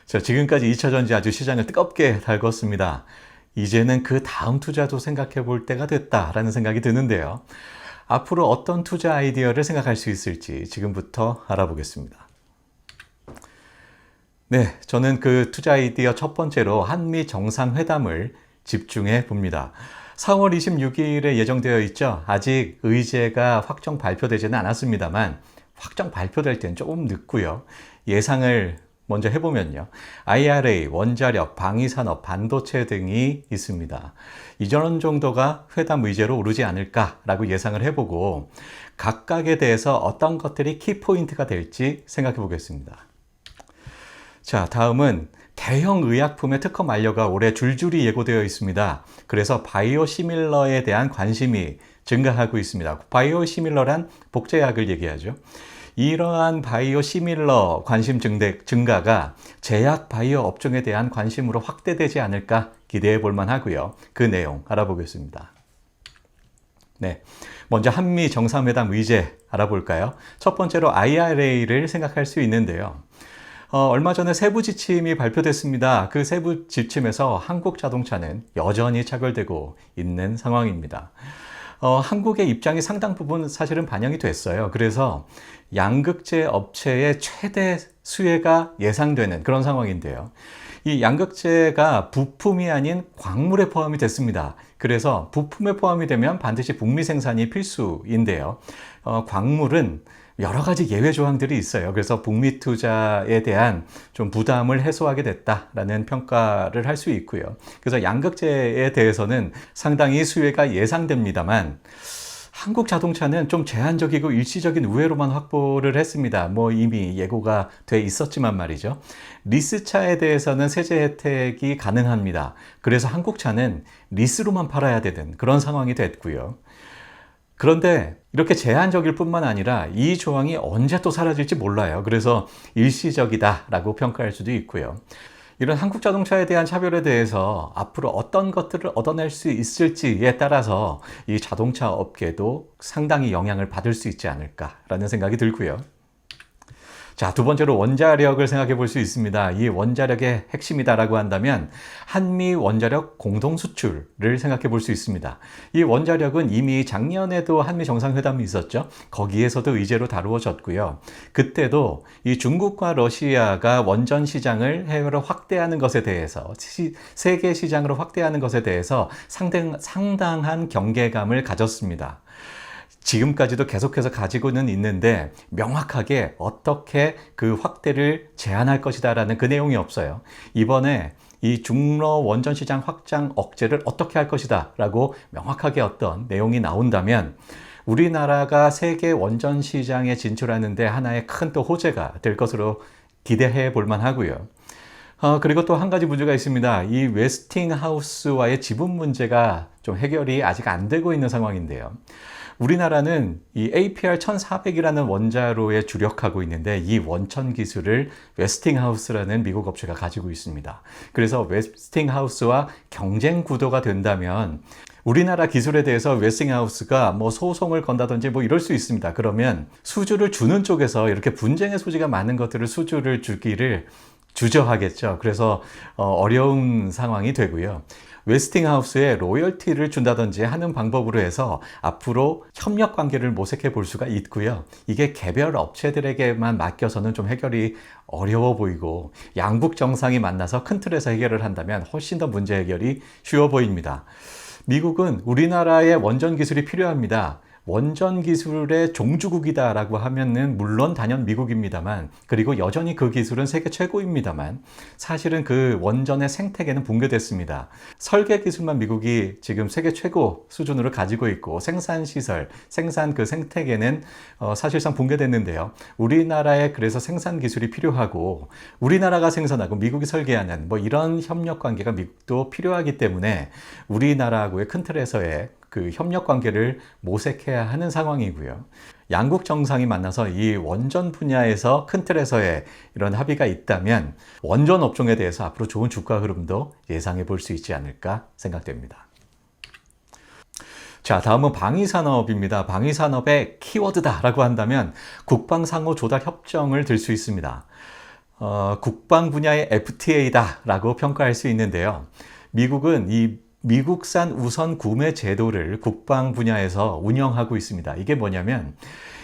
자, 지금까지 2차 전지 아주 시장을 뜨겁게 달궜습니다. 이제는 그 다음 투자도 생각해 볼 때가 됐다라는 생각이 드는데요. 앞으로 어떤 투자 아이디어를 생각할 수 있을지 지금부터 알아보겠습니다. 네, 저는 그 투자 아이디어 첫 번째로 한미 정상회담을 집중해 봅니다. 4월 26일에 예정되어 있죠. 아직 의제가 확정 발표되지는 않았습니다만 확정 발표될 때는 조금 늦고요. 예상을 먼저 해보면요. IRA, 원자력, 방위산업, 반도체 등이 있습니다. 이전 정도가 회담 의제로 오르지 않을까라고 예상을 해보고 각각에 대해서 어떤 것들이 키포인트가 될지 생각해 보겠습니다. 자, 다음은 대형 의약품의 특허 만료가 올해 줄줄이 예고되어 있습니다. 그래서 바이오시밀러에 대한 관심이 증가하고 있습니다. 바이오시밀러란 복제약을 얘기하죠. 이러한 바이오시밀러 관심 증가가 제약 바이오 업종에 대한 관심으로 확대되지 않을까 기대해 볼 만하고요. 그 내용 알아보겠습니다. 네, 먼저 한미 정상회담 의제 알아볼까요? 첫 번째로 IRA를 생각할 수 있는데요. 얼마 전에 세부 지침이 발표됐습니다. 그 세부 지침에서 한국 자동차는 여전히 차별되고 있는 상황입니다. 한국의 입장이 상당 부분 사실은 반영이 됐어요. 그래서 양극재 업체의 최대 수혜가 예상되는 그런 상황인데요. 이 양극재가 부품이 아닌 광물에 포함이 됐습니다. 그래서 부품에 포함이 되면 반드시 북미 생산이 필수인데요. 광물은 여러 가지 예외 조항들이 있어요. 그래서 북미 투자에 대한 좀 부담을 해소하게 됐다라는 평가를 할 수 있고요. 그래서 양극재에 대해서는 상당히 수혜가 예상됩니다만 한국 자동차는 좀 제한적이고 일시적인 우회로만 확보를 했습니다. 뭐 이미 예고가 돼 있었지만 말이죠. 리스차에 대해서는 세제 혜택이 가능합니다. 그래서 한국 차는 리스로만 팔아야 되는 그런 상황이 됐고요. 그런데 이렇게 제한적일 뿐만 아니라 이 조항이 언제 또 사라질지 몰라요. 그래서 일시적이다라고 평가할 수도 있고요. 이런 한국 자동차에 대한 차별에 대해서 앞으로 어떤 것들을 얻어낼 수 있을지에 따라서 이 자동차 업계도 상당히 영향을 받을 수 있지 않을까라는 생각이 들고요. 자, 두 번째로 원자력을 생각해 볼 수 있습니다. 이 원자력의 핵심이다라고 한다면 한미 원자력 공동 수출을 생각해 볼 수 있습니다. 이 원자력은 이미 작년에도 한미 정상회담이 있었죠. 거기에서도 의제로 다루어졌고요. 그때도 이 중국과 러시아가 원전 시장을 해외로 확대하는 것에 대해서 세계 시장으로 확대하는 것에 대해서 상당한 경계감을 가졌습니다. 지금까지도 계속해서 가지고는 있는데 명확하게 어떻게 그 확대를 제한할 것이다라는 그 내용이 없어요. 이번에 이 중러 원전 시장 확장 억제를 어떻게 할 것이다 라고 명확하게 어떤 내용이 나온다면 우리나라가 세계 원전 시장에 진출하는데 하나의 큰 또 호재가 될 것으로 기대해 볼 만하고요. 그리고 또 한 가지 문제가 있습니다. 이 웨스팅하우스와의 지분 문제가 좀 해결이 아직 안 되고 있는 상황인데요. 우리나라는 이 APR-1400이라는 원자로에 주력하고 있는데 이 원천 기술을 웨스팅하우스라는 미국 업체가 가지고 있습니다. 그래서 웨스팅하우스와 경쟁 구도가 된다면 우리나라 기술에 대해서 웨스팅하우스가 뭐 소송을 건다든지 뭐 이럴 수 있습니다. 그러면 수주를 주는 쪽에서 이렇게 분쟁의 소지가 많은 것들을 수주를 주기를 주저하겠죠. 그래서 어려운 상황이 되고요. 웨스팅하우스에 로열티를 준다든지 하는 방법으로 해서 앞으로 협력 관계를 모색해 볼 수가 있고요. 이게 개별 업체들에게만 맡겨서는 좀 해결이 어려워 보이고 양국 정상이 만나서 큰 틀에서 해결을 한다면 훨씬 더 문제 해결이 쉬워 보입니다. 미국은 우리나라의 원전 기술이 필요합니다. 원전 기술의 종주국이다라고 하면은 물론 단연 미국입니다만 그리고 여전히 그 기술은 세계 최고입니다만 사실은 그 원전의 생태계는 붕괴됐습니다. 설계 기술만 미국이 지금 세계 최고 수준으로 가지고 있고 생산 시설, 생산 그 생태계는 사실상 붕괴됐는데요. 우리나라에 그래서 생산 기술이 필요하고 우리나라가 생산하고 미국이 설계하는 뭐 이런 협력 관계가 미국도 필요하기 때문에 우리나라하고의 큰 틀에서의 그 협력 관계를 모색해야 하는 상황이고요. 양국 정상이 만나서 이 원전 분야에서 큰 틀에서의 이런 합의가 있다면 원전 업종에 대해서 앞으로 좋은 주가 흐름도 예상해 볼 수 있지 않을까 생각됩니다. 자, 다음은 방위산업입니다. 방위산업의 키워드다라고 한다면 국방상호 조달 협정을 들 수 있습니다. 국방 분야의 FTA다라고 평가할 수 있는데요. 미국은 이 미국산 우선 구매 제도를 국방 분야에서 운영하고 있습니다. 이게 뭐냐면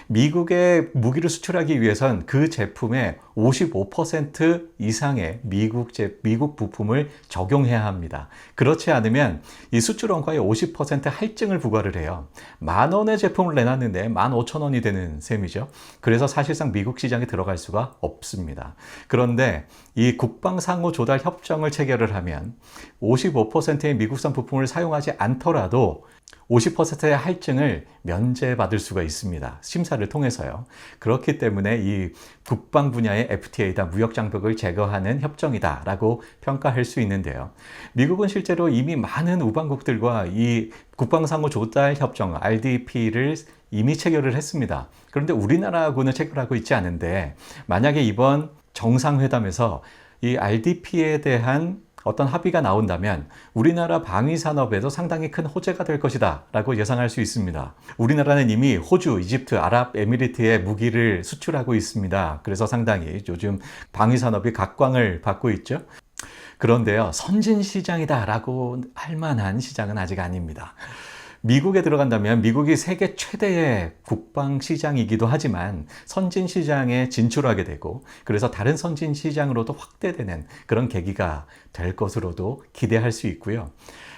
미국에 무기를 수출하기 위해선 그 제품의 55% 이상의 미국 부품을 적용해야 합니다. 그렇지 않으면 이 수출 원가의 50% 할증을 부과를 해요. 10,000원의 제품을 내놨는데 15,000원이 되는 셈이죠. 그래서 사실상 미국 시장에 들어갈 수가 없습니다. 그런데 이 국방상호 조달 협정을 체결을 하면 55%의 미국산 부품을 사용하지 않더라도 50%의 할증을 면제받을 수가 있습니다. 심사를 통해서요. 그렇기 때문에 이 국방 분야의 FTA다, 무역 장벽을 제거하는 협정이다 라고 평가할 수 있는데요. 미국은 실제로 이미 많은 우방국들과 이 국방상호 조달 협정 RDP를 이미 체결을 했습니다. 그런데 우리나라하고는 체결하고 있지 않은데 만약에 이번 정상회담에서 이 RDP에 대한 어떤 합의가 나온다면 우리나라 방위산업에도 상당히 큰 호재가 될 것이다 라고 예상할 수 있습니다. 우리나라는 이미 호주, 이집트, 아랍에미리트에 무기를 수출하고 있습니다. 그래서 상당히 요즘 방위산업이 각광을 받고 있죠. 그런데요, 선진시장이다 라고 할 만한 시장은 아직 아닙니다. 미국에 들어간다면 미국이 세계 최대의 국방 시장이기도 하지만 선진 시장에 진출하게 되고 그래서 다른 선진 시장으로도 확대되는 그런 계기가 될 것으로도 기대할 수 있고요.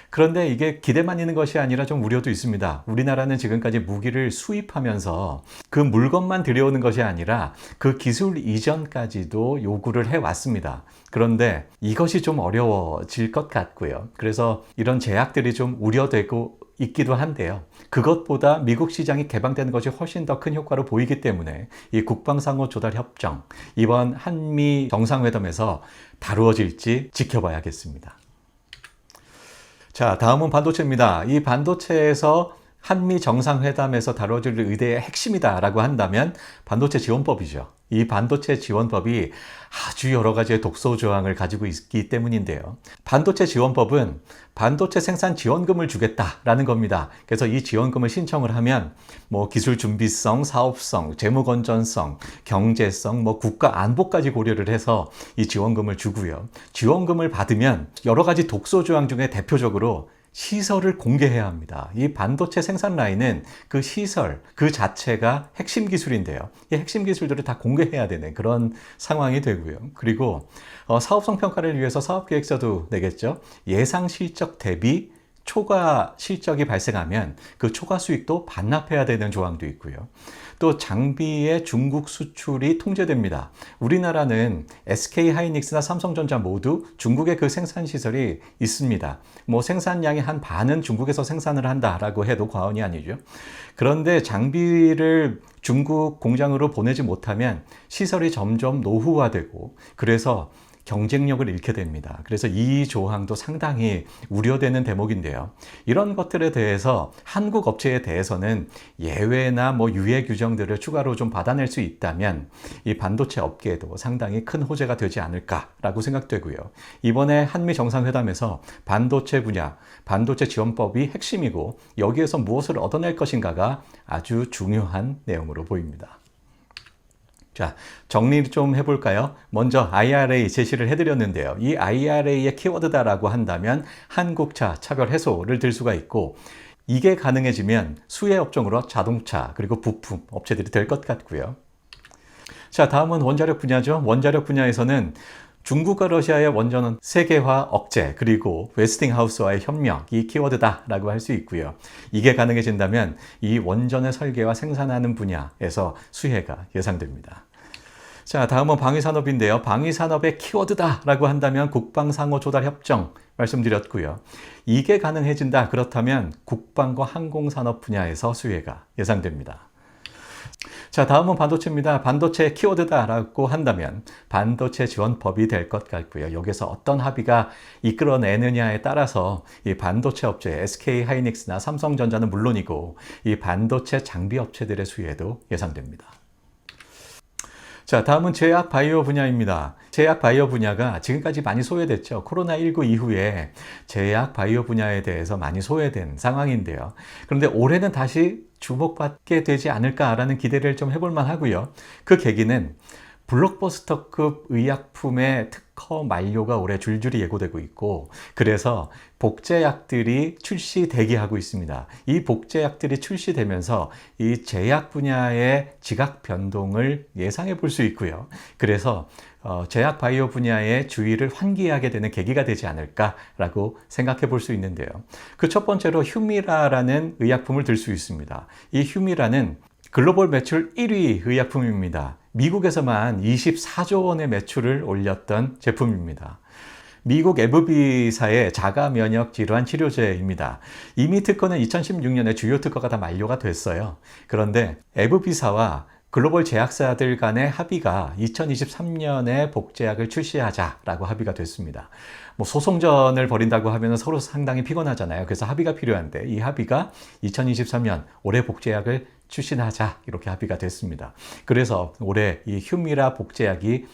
그런데 이게 기대만 있는 것이 아니라 좀 우려도 있습니다. 우리나라는 지금까지 무기를 수입하면서 그 물건만 들여오는 것이 아니라 그 기술 이전까지도 요구를 해왔습니다. 그런데 이것이 좀 어려워질 것 같고요. 그래서 이런 제약들이 좀 우려되고 있기도 한데요. 그것보다 미국 시장이 개방되는 것이 훨씬 더 큰 효과로 보이기 때문에 이 국방상호 조달 협정, 이번 한미 정상회담에서 다루어질지 지켜봐야겠습니다. 자, 다음은 반도체입니다. 이 반도체에서 한미 정상회담에서 다뤄질 의제의 핵심이다라고 한다면 반도체 지원법이죠. 이 반도체 지원법이 아주 여러 가지의 독소 조항을 가지고 있기 때문인데요. 반도체 지원법은 반도체 생산 지원금을 주겠다라는 겁니다. 그래서 이 지원금을 신청을 하면 기술 준비성, 사업성, 재무 건전성, 경제성, 국가 안보까지 고려를 해서 이 지원금을 주고요. 지원금을 받으면 여러 가지 독소 조항 중에 대표적으로 시설을 공개해야 합니다. 이 반도체 생산 라인은 그 시설, 그 자체가 핵심 기술인데요. 이 핵심 기술들을 다 공개해야 되는 그런 상황이 되고요. 그리고 사업성 평가를 위해서 사업계획서도 내겠죠. 예상 실적 대비 초과 실적이 발생하면 그 초과 수익도 반납해야 되는 조항도 있고요. 또 장비의 중국 수출이 통제됩니다. 우리나라는 SK하이닉스나 삼성전자 모두 중국에 그 생산 시설이 있습니다. 생산량의 한 반은 중국에서 생산을 한다라고 해도 과언이 아니죠. 그런데 장비를 중국 공장으로 보내지 못하면 시설이 점점 노후화되고 그래서 경쟁력을 잃게 됩니다. 그래서 이 조항도 상당히 우려되는 대목인데요. 이런 것들에 대해서 한국 업체에 대해서는 예외나 유예 규정들을 추가로 좀 받아낼 수 있다면 이 반도체 업계에도 상당히 큰 호재가 되지 않을까라고 생각되고요. 이번에 한미 정상회담에서 반도체 분야, 반도체 지원법이 핵심이고 여기에서 무엇을 얻어낼 것인가가 아주 중요한 내용으로 보입니다. 자, 정리 좀 해볼까요? 먼저 IRA 제시를 해드렸는데요. 이 IRA의 키워드다라고 한다면 한국차 차별 해소를 들 수가 있고 이게 가능해지면 수혜 업종으로 자동차 그리고 부품 업체들이 될 것 같고요. 자, 다음은 원자력 분야죠. 원자력 분야에서는 중국과 러시아의 원전 세계화 억제 그리고 웨스팅하우스와의 협력 이 키워드다라고 할 수 있고요. 이게 가능해진다면 이 원전의 설계와 생산하는 분야에서 수혜가 예상됩니다. 자, 다음은 방위산업인데요. 방위산업의 키워드다라고 한다면 국방상호 조달 협정 말씀드렸고요. 이게 가능해진다 그렇다면 국방과 항공산업 분야에서 수혜가 예상됩니다. 자, 다음은 반도체입니다. 반도체 키워드다라고 한다면 반도체 지원법이 될 것 같고요. 여기서 어떤 합의가 이끌어내느냐에 따라서 이 반도체 업체 SK하이닉스나 삼성전자는 물론이고 이 반도체 장비 업체들의 수혜도 예상됩니다. 자, 다음은 제약 바이오 분야입니다. 제약 바이오 분야가 지금까지 많이 소외됐죠. 코로나19 이후에 제약 바이오 분야에 대해서 많이 소외된 상황인데요. 그런데 올해는 다시 주목받게 되지 않을까라는 기대를 좀 해볼 만하고요. 그 계기는 블록버스터급 의약품의 특허 만료가 올해 줄줄이 예고되고 있고, 그래서 복제약들이 출시 대기하고 있습니다. 이 복제약들이 출시되면서 이 제약 분야의 지각 변동을 예상해 볼 수 있고요. 그래서 제약 바이오 분야의 주의를 환기하게 되는 계기가 되지 않을까라고 생각해 볼 수 있는데요. 그 첫 번째로 휴미라라는 의약품을 들 수 있습니다. 이 휴미라는 글로벌 매출 1위 의약품입니다. 미국에서만 24조 원의 매출을 올렸던 제품입니다. 미국 에브비사의 자가 면역 질환 치료제입니다. 이미 특허는 2016년에 주요 특허가 다 만료가 됐어요. 그런데 에브비사와 글로벌 제약사들 간의 합의가 2023년에 복제약을 출시하자라고 합의가 됐습니다. 소송전을 벌인다고 하면 서로 상당히 피곤하잖아요. 그래서 합의가 필요한데 이 합의가 2023년 올해 복제약을 출시하자 이렇게 합의가 됐습니다. 그래서 올해 이 휴미라 복제약이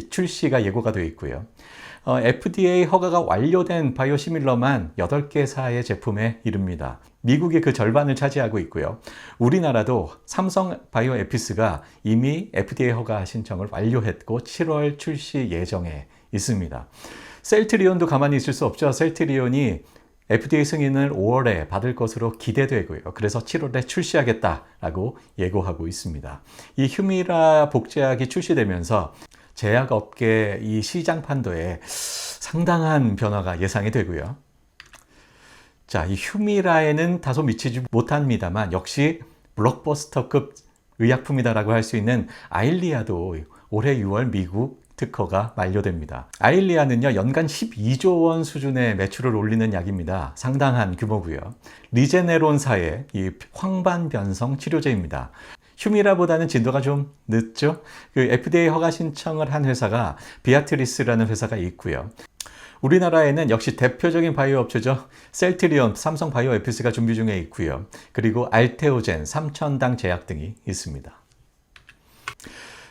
출시가 예고가 되어 있고요. FDA 허가가 완료된 바이오시밀러만 8개사의 제품에 이릅니다. 미국이 그 절반을 차지하고 있고요. 우리나라도 삼성 바이오에피스가 이미 FDA 허가 신청을 완료했고 7월 출시 예정에 있습니다. 셀트리온도 가만히 있을 수 없죠. 셀트리온이 FDA 승인을 5월에 받을 것으로 기대되고요. 그래서 7월에 출시하겠다라고 예고하고 있습니다. 이 휴미라 복제약이 출시되면서 제약업계 이 시장 판도에 상당한 변화가 예상이 되고요. 자, 이 휴미라에는 다소 미치지 못합니다만 역시 블록버스터급 의약품이다라고 할 수 있는 아일리아도 올해 6월 미국 특허가 만료됩니다. 아일리아는요, 연간 12조 원 수준의 매출을 올리는 약입니다. 상당한 규모고요. 리제네론사의 이 황반변성 치료제입니다. 휴미라보다는 진도가 좀 늦죠? 그 FDA 허가 신청을 한 회사가 비아트리스라는 회사가 있고요. 우리나라에는 역시 대표적인 바이오 업체죠. 셀트리온, 삼성 바이오에피스가 준비 중에 있고요. 그리고 알테오젠, 삼천당 제약 등이 있습니다.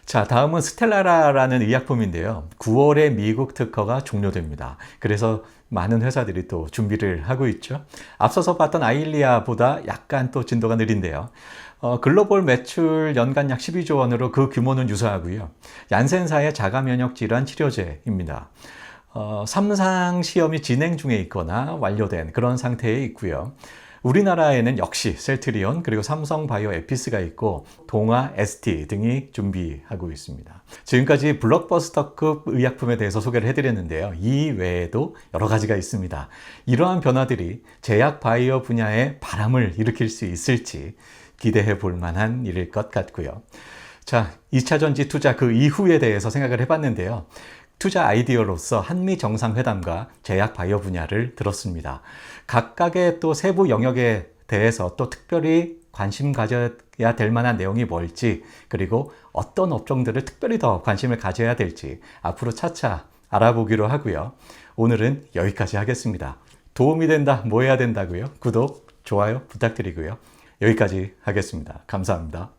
자, 다음은 스텔라라라는 의약품인데요. 9월에 미국 특허가 종료됩니다. 그래서 많은 회사들이 또 준비를 하고 있죠. 앞서서 봤던 아일리아보다 약간 또 진도가 느린데요. 글로벌 매출 연간 약 12조 원으로 그 규모는 유사하고요. 얀센사의 자가면역 질환 치료제입니다. 3상 시험이 진행 중에 있거나 완료된 그런 상태에 있고요. 우리나라에는 역시 셀트리온 그리고 삼성 바이오에피스가 있고 동아 ST 등이 준비하고 있습니다. 지금까지 블록버스터급 의약품에 대해서 소개를 해드렸는데요. 이 외에도 여러 가지가 있습니다. 이러한 변화들이 제약 바이오 분야에 바람을 일으킬 수 있을지 기대해 볼 만한 일일 것 같고요. 자, 2차 전지 투자 그 이후에 대해서 생각을 해봤는데요. 투자 아이디어로서 한미 정상회담과 제약 바이오 분야를 들었습니다. 각각의 또 세부 영역에 대해서 또 특별히 관심 가져야 될 만한 내용이 뭘지, 그리고 어떤 업종들을 특별히 더 관심을 가져야 될지 앞으로 차차 알아보기로 하고요. 오늘은 여기까지 하겠습니다. 도움이 된다, 뭐 해야 된다고요? 구독, 좋아요 부탁드리고요. 여기까지 하겠습니다. 감사합니다.